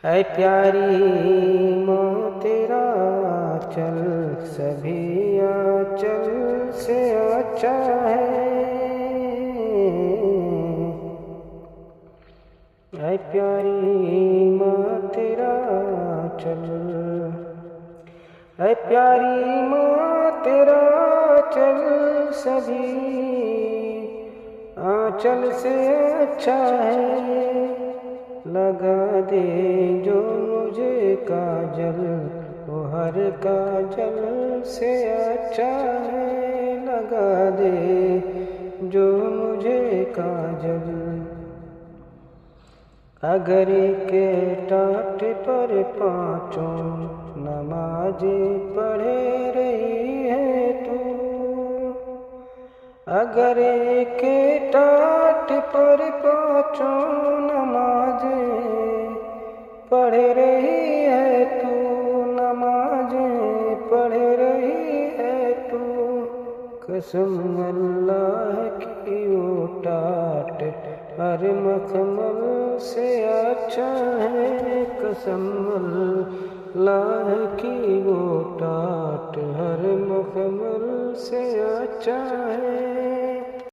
ऐ प्यारी माँ तेरा चल सभी आंचल से अच्छा है। ऐ प्यारी माँ तेरा चल, ऐ प्यारी माँ तेरा चल सभी आंचल से अच्छा है। लगा दे जो मुझे काजल वो हर काजल से अच्छा है। लगा दे जो मुझे काजल। अगर के टाट पर पाँचों नमाज़ें पढ़े रही है तू, अगर के टाट पर पाँचों नमाज़ें पढ़ रही है तू, नमाज़ें पढ़ रही है तू, कसम अल्लाह की वो टाट हर मखमल से अच्छा है। कसम अल्लाह की वो टाट हर मखमल से अच्छा है।